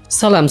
ሰላም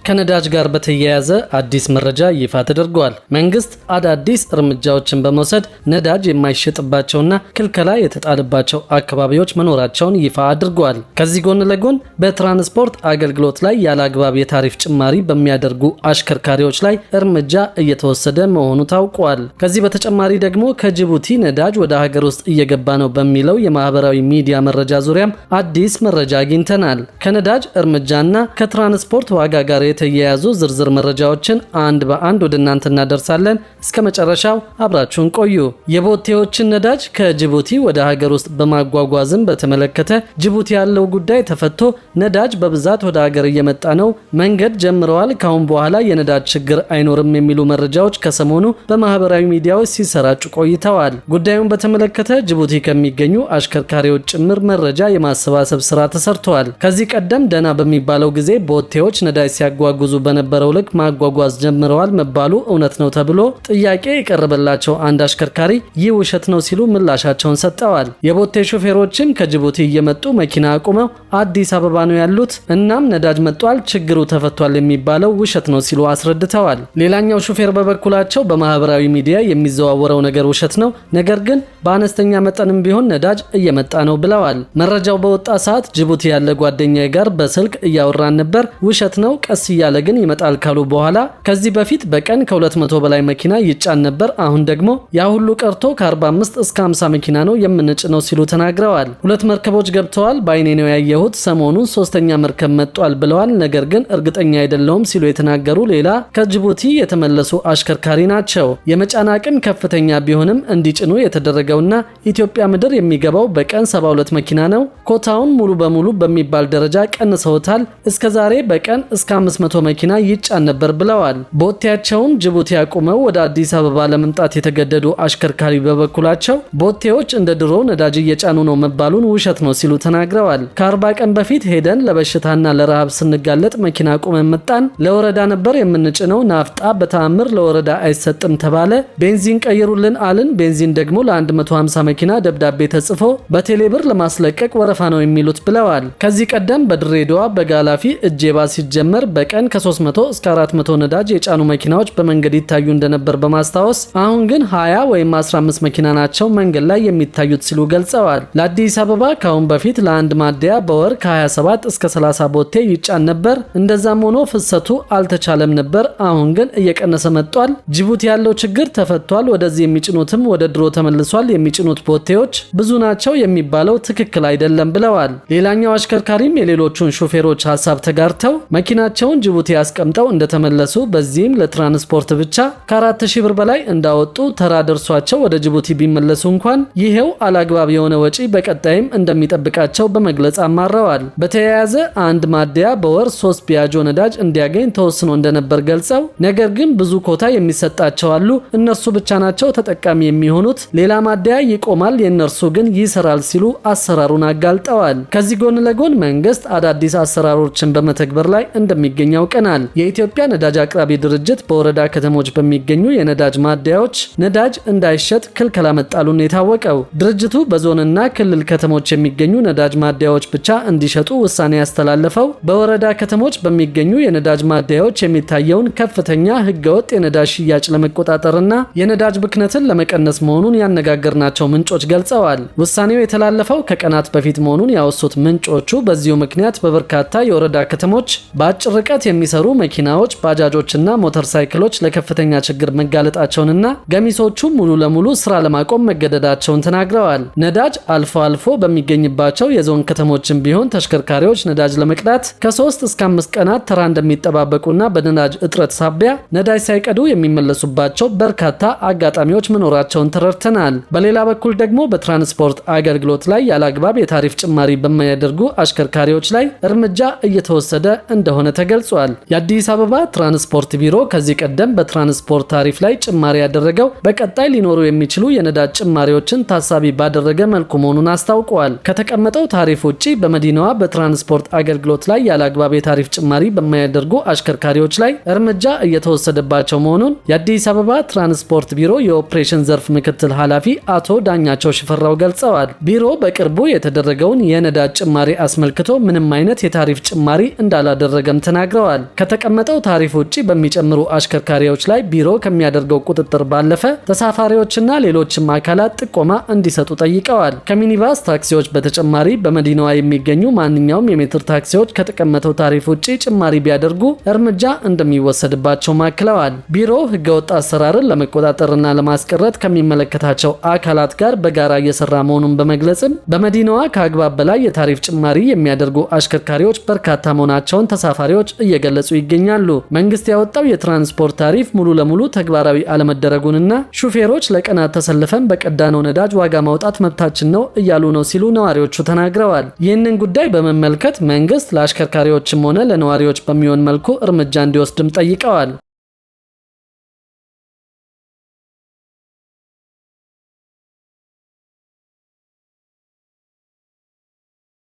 ከነዳጅ ጋር በተያያዘ አዲስ መረጃ ይፋ ተደርጓል። መንግስት አዳዲስ እርምጃዎችን በመውሰድ ነዳጅ የማይሸጥባቸውና ክልከላ የተጣለባቸው አካባቢዎች መኖራቸውን ይፋ አድርጓል። ከዚህ ጎን ለጎን በትራንስፖርት አገልግሎት ላይ ያለ አግባብ የታሪፍ ጭማሪ በሚያደርጉ አሽከርካሪዎች ላይ እርምጃ እየተወሰደ መሆኑ ታውቋል። ከዚህ በተጨማሪ ደግሞ ከጅቡቲ ነዳጅ ወደ ሀገር ውስጥ እየገባ ነው በሚለው የማህበራዊ ሚዲያ መረጃ ዙሪያም አዲስ መረጃ አግኝተናል። ከነዳጅ እርምጃና ከትራንስፖርት ዋጋ ጋር የተያያዙ ዝርዝር መረጃዎችን አንድ በአንድ ወደ እናንተ እናደርሳለን። እስከ መጨረሻው አብራችሁን ቆዩ። የቦቴዎችን ነዳጅ ከጅቡቲ ወደ ሀገር ውስጥ በማጓጓዝም በተመለከተ ጅቡቲ ያለው ጉዳይ ተፈቶ ነዳጅ በብዛት ወደ ሀገር እየመጣ ነው፣ መንገድ ጀምረዋል፣ ካሁን በኋላ የነዳጅ ችግር አይኖርም የሚሉ መረጃዎች ከሰሞኑ በማህበራዊ ሚዲያዎች ሲሰራጩ ቆይተዋል። ጉዳዩን በተመለከተ ጅቡቲ ከሚገኙ አሽከርካሪዎች ጭምር መረጃ የማሰባሰብ ስራ ተሰርተዋል። ከዚህ ቀደም ደና በሚባለው ጊዜ ቦቴዎች ነዳጅ ሲያጓጉዙ በነበረው ልክ ማጓጓዝ ጀምረዋል መባሉ እውነት ነው ተብሎ ጥያቄ የቀረበላቸው አንድ አሽከርካሪ ይህ ውሸት ነው ሲሉ ምላሻቸውን ሰጠዋል። የቦቴ ሾፌሮችም ከጅቡቲ እየመጡ መኪና አቁመው አዲስ አበባ ነው ያሉት፣ እናም ነዳጅ መጥቷል፣ ችግሩ ተፈቷል የሚባለው ውሸት ነው ሲሉ አስረድተዋል። ሌላኛው ሾፌር በበኩላቸው በማህበራዊ ሚዲያ የሚዘዋወረው ነገር ውሸት ነው፣ ነገር ግን በአነስተኛ መጠንም ቢሆን ነዳጅ እየመጣ ነው ብለዋል። መረጃው በወጣ ሰዓት ጅቡቲ ያለ ጓደኛዬ ጋር በስልክ እያወራን ነበር፣ ውሸት ነው፣ ቀስ እያለ ግን ይመጣል ካሉ በኋላ ከዚህ በፊት በቀን ከ200 በላይ መኪና ይጫን ነበር፣ አሁን ደግሞ ያ ሁሉ ቀርቶ ከ45 እስከ 50 መኪና ነው የምንጭነው ሲሉ ተናግረዋል። 2 መርከቦች ገብተዋል፣ በአይኔ ነው ያየሁት፣ ሰሞኑን 3ኛ መርከብ መጥቷል ብለዋል፣ ነገር ግን እርግጠኛ አይደለሁም ሲሉ የተናገሩ ሌላ ከጅቡቲ የተመለሱ አሽከርካሪ ናቸው። የመጫን አቅም ከፍተኛ ቢሆንም እንዲጭኑ የተደረገውና ኢትዮጵያ ምድር የሚገባው በቀን 72 መኪና ነው፣ ኮታውን ሙሉ በሙሉ በሚባል ደረጃ ቀንሰውታል፣ እስከዛሬ በቀን እስከ 500 መኪና ይጫን ነበር ብለዋል። ቦቴያቸውን ጅቡቲ አቁመው ወደ አዲስ አበባ ለመምጣት የተገደዱ አሽከርካሪ በበኩላቸው ቦቴዎች እንደ ድሮ ነዳጅ እየጫኑ ነው መባሉን ውሸት ነው ሲሉ ተናግረዋል። ከ40 ቀን በፊት ሄደን ለበሽታና ለረሃብ ስንጋለጥ መኪና አቁመን መጣን፣ ለወረዳ ነበር የምንጭነው፣ ናፍጣ በተአምር ለወረዳ አይሰጥም ተባለ፣ ቤንዚን ቀይሩልን አልን፣ ቤንዚን ደግሞ ለ150 መኪና ደብዳቤ ተጽፎ በቴሌብር ለማስለቀቅ ወረፋ ነው የሚሉት ብለዋል። ከዚህ ቀደም በድሬዳዋ በጋላፊ እጄባ ሲጀመር በቀን ከ300 እስከ 400 ነዳጅ የጫኑ መኪናዎች በመንገድ ይታዩ እንደነበር በማስታወስ አሁን ግን 20 ወይም 15 መኪና ናቸው መንገድ ላይ የሚታዩት ሲሉ ገልጸዋል። ለአዲስ አበባ ካሁን በፊት ለአንድ ማደያ በወር ከ27 እስከ 30 ቦቴ ይጫን ነበር፣ እንደዛም ሆኖ ፍሰቱ አልተቻለም ነበር፣ አሁን ግን እየቀነሰ መጥቷል፣ ጅቡቲ ያለው ችግር ተፈቷል፣ ወደዚህ የሚጭኑትም ወደ ድሮ ተመልሷል፣ የሚጭኑት ቦቴዎች ብዙ ናቸው የሚባለው ትክክል አይደለም ብለዋል። ሌላኛው አሽከርካሪም የሌሎቹን ሾፌሮች ሀሳብ ተጋርተው መኪናቸውን ጅቡቲ ያስቀምጠው እንደተመለሱ በዚህም ለትራንስፖርት ብቻ ከ4000 ብር በላይ እንዳወጡ ተራ ደርሷቸው ወደ ጅቡቲ ቢመለሱ እንኳን ይሄው አላግባብ የሆነ ወጪ በቀጣይም እንደሚጠብቃቸው በመግለጽ አማረዋል። በተያያዘ አንድ ማደያ በወር 3 ቢያጆ ነዳጅ እንዲያገኝ ተወስኖ እንደነበር ገልጸው ነገር ግን ብዙ ኮታ የሚሰጣቸው አሉ፣ እነርሱ ብቻ ናቸው ተጠቃሚ የሚሆኑት፣ ሌላ ማደያ ይቆማል፣ የእነርሱ ግን ይሰራል ሲሉ አሰራሩን አጋልጠዋል። ከዚህ ጎን ለጎን መንግስት አዳዲስ አሰራሮችን በመተግበር ላይ እንደሚገኝ ያውቀናል። የኢትዮጵያ ነዳጅ አቅራቢ ድርጅት በወረዳ ከተሞች በሚገኙ የነዳጅ ማደያዎች ነዳጅ እንዳይሸጥ ክልከላ መጣሉን የታወቀው ድርጅቱ በዞንና ክልል ከተሞች የሚገኙ ነዳጅ ማደያዎች ብቻ እንዲሸጡ ውሳኔ ያስተላለፈው በወረዳ ከተሞች በሚገኙ የነዳጅ ማደያዎች የሚታየውን ከፍተኛ ህገወጥ የነዳጅ ሽያጭ ለመቆጣጠርና የነዳጅ ብክነትን ለመቀነስ መሆኑን ያነጋገርናቸው ምንጮች ገልጸዋል። ውሳኔው የተላለፈው ከቀናት በፊት መሆኑን ያወሱት ምንጮቹ በዚሁ ምክንያት በበርካታ የወረዳ ከተሞች በአጭር ርቀት የሚሰሩ መኪናዎች፣ ባጃጆችና ሞተር ሳይክሎች ለከፍተኛ ችግር መጋለጣቸውንና ገሚሶቹ ሙሉ ለሙሉ ስራ ለማቆም መገደዳቸውን ተናግረዋል። ነዳጅ አልፎ አልፎ በሚገኝባቸው የዞን ከተሞችም ቢሆን ተሽከርካሪዎች ነዳጅ ለመቅዳት ከ3 እስከ 5 ቀናት ተራ እንደሚጠባበቁና በነዳጅ እጥረት ሳቢያ ነዳጅ ሳይቀዱ የሚመለሱባቸው በርካታ አጋጣሚዎች መኖራቸውን ተረድተናል። በሌላ በኩል ደግሞ በትራንስፖርት አገልግሎት ላይ ያለአግባብ የታሪፍ ጭማሪ በማያደርጉ አሽከርካሪዎች ላይ እርምጃ እየተወሰደ እንደሆነ ተገልጿል። የአዲስ አበባ ትራንስፖርት ቢሮ ከዚህ ቀደም በትራንስፖርት ታሪፍ ላይ ጭማሪ ያደረገው በቀጣይ ሊኖሩ የሚችሉ የነዳጅ ጭማሪዎችን ታሳቢ ባደረገ መልኩ መሆኑን አስታውቋል። ከተቀመጠው ታሪፍ ውጪ በመዲናዋ በትራንስፖርት አገልግሎት ላይ ያለአግባብ የታሪፍ ጭማሪ በማያደርጉ አሽከርካሪዎች ላይ እርምጃ እየተወሰደባቸው መሆኑን የአዲስ አበባ ትራንስፖርት ቢሮ የኦፕሬሽን ዘርፍ ምክትል ኃላፊ አቶ ዳኛቸው ሽፈራው ገልጸዋል። ቢሮ በቅርቡ የተደረገውን የነዳጅ ጭማሪ አስመልክቶ ምንም አይነት የታሪፍ ጭማሪ እንዳላደረገም ተናግረዋል። ከተቀመጠው ታሪፍ ውጪ በሚጨምሩ አሽከርካሪዎች ላይ ቢሮ ከሚያደርገው ቁጥጥር ባለፈ ተሳፋሪዎችና ሌሎችም አካላት ጥቆማ እንዲሰጡ ጠይቀዋል። ከሚኒባስ ታክሲዎች በተጨማሪ በመዲናዋ የሚገኙ ማንኛውም የሜትር ታክሲዎች ከተቀመጠው ታሪፍ ውጪ ጭማሪ ቢያደርጉ እርምጃ እንደሚወሰድባቸው ማክለዋል። ቢሮ ህገወጥ አሰራርን ለመቆጣጠርና ለማስቀረት ከሚመለከታቸው አካላት ጋር በጋራ እየሰራ መሆኑን በመግለጽም በመዲናዋ ከአግባብ በላይ የታሪፍ ጭማሪ የሚያደርጉ አሽከርካሪዎች በርካታ መሆናቸውን ተሳፋሪዎች እየገለጹ ይገኛሉ። መንግስት ያወጣው የትራንስፖርት ታሪፍ ሙሉ ለሙሉ ተግባራዊ አለመደረጉንና ሹፌሮች ለቀናት ተሰልፈን በቀዳነው ነዳጅ ዋጋ ማውጣት መብታችን ነው እያሉ ነው ሲሉ ነዋሪዎቹ ተናግረዋል። ይህንን ጉዳይ በመመልከት መንግስት ለአሽከርካሪዎችም ሆነ ለነዋሪዎች በሚሆን መልኩ እርምጃ እንዲወስድም ጠይቀዋል።